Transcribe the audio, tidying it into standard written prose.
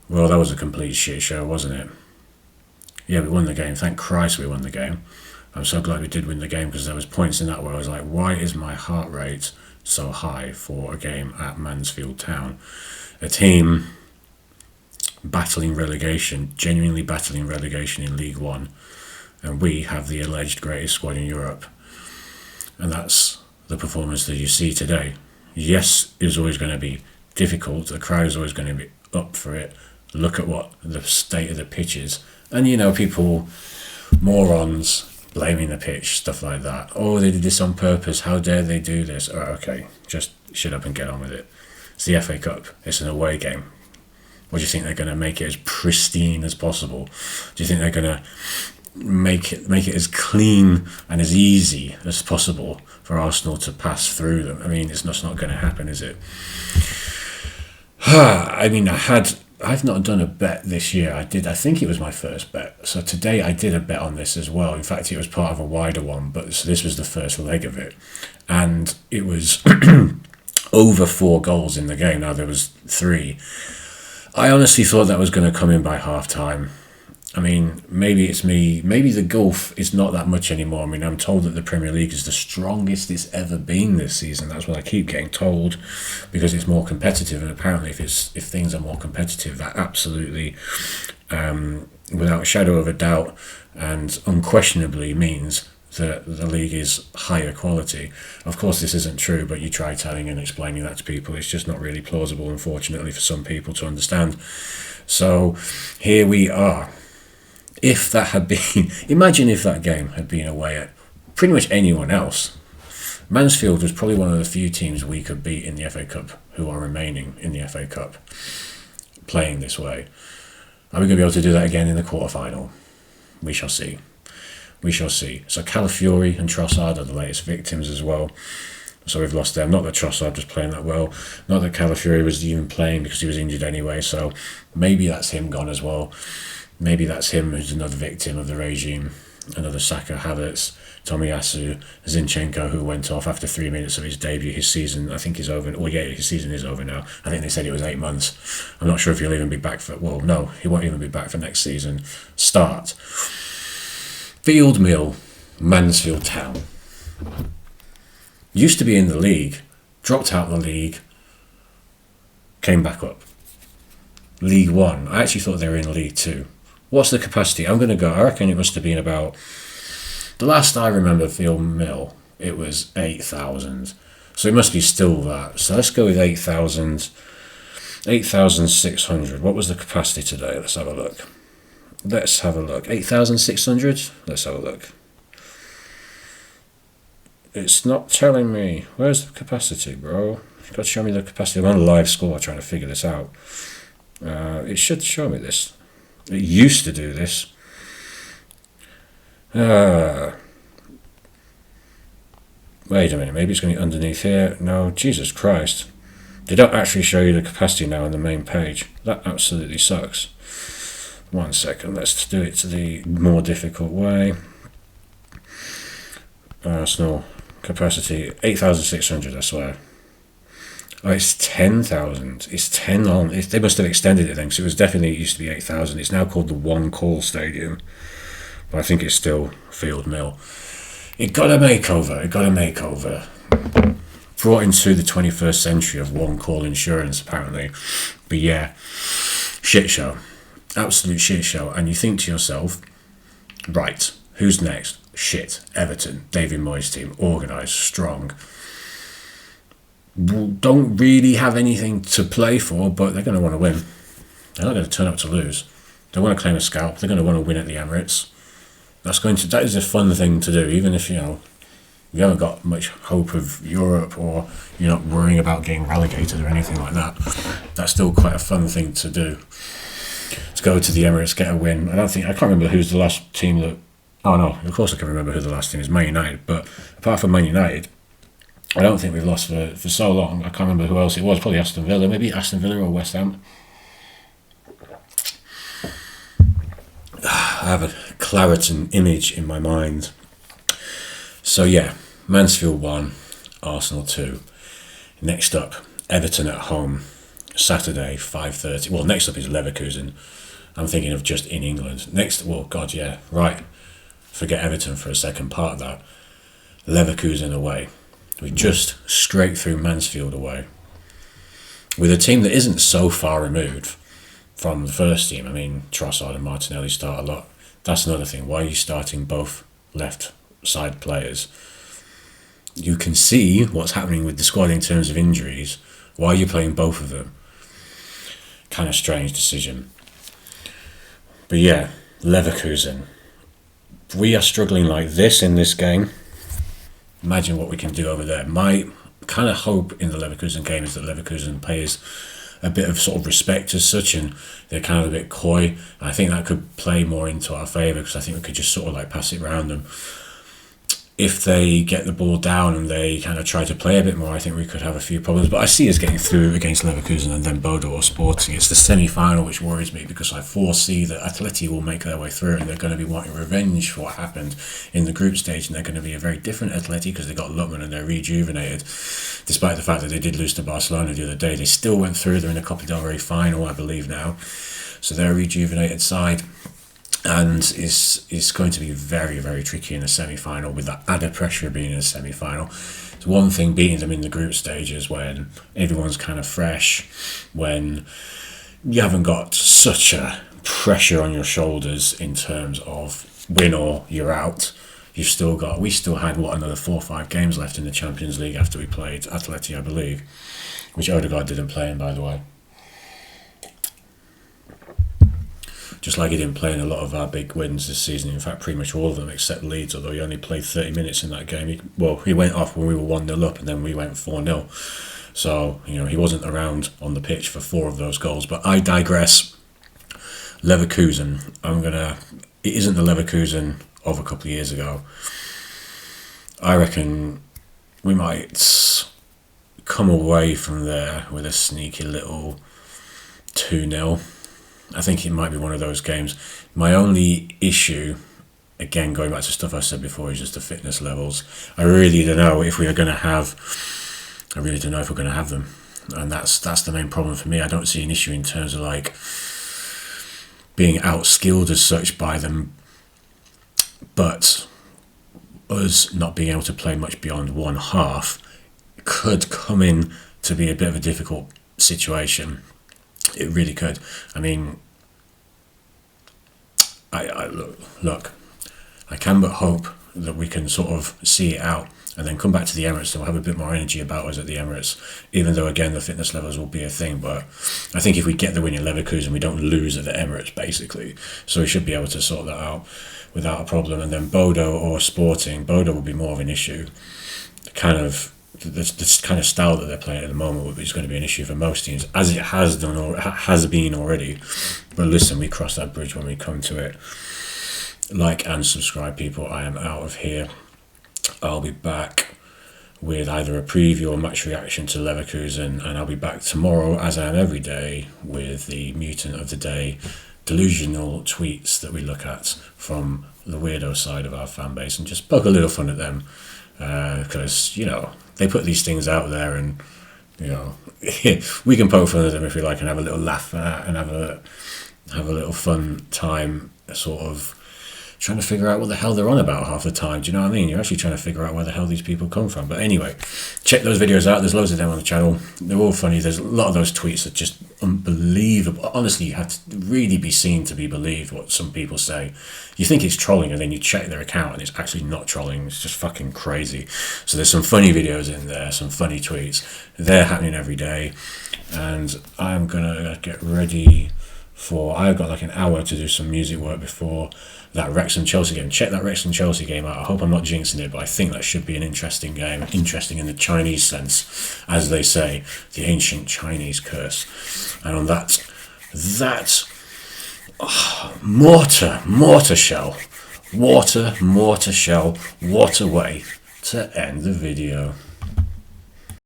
Well, that was a complete shit show, wasn't it? Yeah, we won the game. Thank Christ we won the game. I'm so glad we did win the game, because there was points in that where I was like, why is my heart rate so high for a game at Mansfield Town? A team battling relegation, genuinely battling relegation in League One, and we have the alleged greatest squad in Europe. And that's the performance that you see today. Yes, it's always going to be difficult. The crowd is always going to be up for it. Look at what the state of the pitch is. And people, morons, blaming the pitch, stuff like that. Oh, they did this on purpose. How dare they do this? All right, okay, just shut up and get on with it. It's the FA Cup. It's an away game. What do you think they're going to make it as pristine as possible? Do you think they're going to make it as clean and as easy as possible for Arsenal to pass through them? I mean, it's not going to happen, is it? I mean, I've not done a bet this year. I think it was my first bet. So today I did a bet on this as well. In fact, it was part of a wider one, but so this was the first leg of it. And it was over 4 goals in the game. Now there was 3. I honestly thought that was going to come in by half time. I mean, maybe it's me. Maybe the gulf is not that much anymore. I mean, I'm told that the Premier League is the strongest it's ever been this season. That's what I keep getting told, because it's more competitive. And apparently, if things are more competitive, that absolutely, without a shadow of a doubt, and unquestionably means that the league is higher quality. Of course, this isn't true, but you try telling and explaining that to people, it's just not really plausible, unfortunately, for some people to understand. So here we are. If that had been, imagine if that game had been away at pretty much anyone else. Mansfield was probably one of the few teams we could beat in the FA Cup who are remaining in the FA Cup playing this way. Are we going to be able to do that again in the quarterfinal? We shall see. We shall see. So Calafiori and Trossard are the latest victims as well. So we've lost them. Not that Trossard was playing that well. Not that Calafiori was even playing, because he was injured anyway. So maybe that's him gone as well. Maybe that's him who's another victim of the regime. Another Saka, Havertz, Tomiyasu, Zinchenko, who went off after 3 minutes of his debut. His season, I think, is over. Well, yeah, his season is over now. I think they said it was 8 months. I'm not sure if he'll even be back for... Well, no, he won't even be back for next season start. Field Mill, Mansfield Town. Used to be in the league, dropped out of the league, came back up. League One. I actually thought they were in League Two. What's the capacity? I'm going to go, I reckon it must have been about, the last I remember Field Mill, it was 8,000. So it must be still that. So let's go with 8,000, 8,600. What was the capacity today? Let's have a look. 8,600? Let's have a look. It's not telling me. Where's the capacity, bro? You've got to show me the capacity. I'm on a live score trying to figure this out. It should show me this. It used to do this. Wait a minute, maybe it's going to be underneath here. No, Jesus Christ. They don't actually show you the capacity now on the main page. That absolutely sucks. 1 second, let's do it to the more difficult way. Arsenal capacity 8,600, I swear. Oh, it's 10,000. It's 10 on. They must have extended it then, because it used to be 8,000. It's now called the One Call Stadium, but I think it's still Field Mill. It got a makeover. Brought into the 21st century of One Call insurance, apparently. But yeah, shit show. Absolute shit show. And you think to yourself, right, who's next? Shit, Everton, David Moyes' team, organised, strong. Don't really have anything to play for, but they're going to want to win. They're not going to turn up to lose. They want to claim a scalp. They're going to want to win at the Emirates. That is a fun thing to do, even if you haven't got much hope of Europe, or you're not worrying about getting relegated or anything like that. That's still quite a fun thing to do. To go to the Emirates, get a win. I can't remember who's the last team that. Oh no, of course I can remember who the last team is. Man United. But apart from Man United, I don't think we've lost for so long. I can't remember who else it was. Probably Aston Villa. Maybe Aston Villa or West Ham. I have a Clareton image in my mind. So yeah, Mansfield 1, Arsenal 2. Next up, Everton at home. Saturday, 5:30. Well, next up is Leverkusen. I'm thinking of just in England. Next, well, God, yeah, right. Forget Everton for a second, part of that. Leverkusen away. We just straight through Mansfield away. With a team that isn't so far removed from the first team. I mean, Trossard and Martinelli start a lot. That's another thing. Why are you starting both left side players? You can see what's happening with the squad in terms of injuries. Why are you playing both of them? Kind of strange decision. But yeah, Leverkusen. We are struggling like this in this game. Imagine what we can do over there. My kind of hope in the Leverkusen game is that Leverkusen pays a bit of sort of respect as such, and they're kind of a bit coy. And I think that could play more into our favour, because I think we could just sort of like pass it around them. If they get the ball down and they kind of try to play a bit more, I think we could have a few problems. But I see us getting through against Leverkusen and then Bodo or Sporting. It's the semi-final which worries me, because I foresee that Atleti will make their way through, and they're going to be wanting revenge for what happened in the group stage, and they're going to be a very different Atleti because they got Lutman and they're rejuvenated. Despite the fact that they did lose to Barcelona the other day, they still went through. They're in the Copa del Rey final, I believe now. So they're a rejuvenated side. And it's going to be very, very tricky in the semi-final, with that added pressure of being in a semi-final. It's one thing beating them in the group stages when everyone's kind of fresh, when you haven't got such a pressure on your shoulders in terms of win or you're out. We still had another 4 or 5 games left in the Champions League after we played Atleti, I believe, which Odegaard didn't play in, by the way. Just like he didn't play in a lot of our big wins this season. In fact, pretty much all of them except Leeds, although he only played 30 minutes in that game. He went off when we were 1-0 up, and then we went 4-0. So, he wasn't around on the pitch for 4 of those goals. But I digress. Leverkusen. It isn't the Leverkusen of a couple of years ago. I reckon we might come away from there with a sneaky little 2-0. I think it might be one of those games. My only issue, again, going back to stuff I said before, is just the fitness levels. I really don't know if we're going to have them. And that's the main problem for me. I don't see an issue in terms of like being outskilled as such by them, but us not being able to play much beyond one half could come in to be a bit of a difficult situation. It really could. I mean, I look. I can but hope that we can sort of see it out and then come back to the Emirates and we'll have a bit more energy about us at the Emirates, even though, again, the fitness levels will be a thing. But I think if we get the win in Leverkusen, we don't lose at the Emirates, basically. So we should be able to sort that out without a problem. And then Bodo or Sporting, Bodo will be more of an issue. The kind of style that they're playing at the moment is going to be an issue for most teams, as it has done or has been already. But listen, we cross that bridge when we come to it. Like and subscribe, people. I am out of here. I'll be back with either a preview or match reaction to Leverkusen, and I'll be back tomorrow, as I am every day, with the mutant of the day, delusional tweets that we look at from the weirdo side of our fan base, and just poke a little fun at them, because they put these things out there, and we can poke fun at them if we like, and have a little laugh and have a little fun time, sort of trying to figure out what the hell they're on about half the time. Do you know what I mean? You're actually trying to figure out where the hell these people come from. But anyway, check those videos out. There's loads of them on the channel. They're all funny. There's a lot of those tweets that are just unbelievable. Honestly, you have to really be seen to be believed what some people say. You think it's trolling, and then you check their account and it's actually not trolling. It's just fucking crazy. So there's some funny videos in there, some funny tweets. They're happening every day. And I'm going to get ready I've got like an hour to do some music work before that Wrexham-Chelsea game. Check that Wrexham-Chelsea game out. I hope I'm not jinxing it, but I think that should be an interesting game. Interesting in the Chinese sense, as they say, the ancient Chinese curse. And on mortar shell, water way to end the video.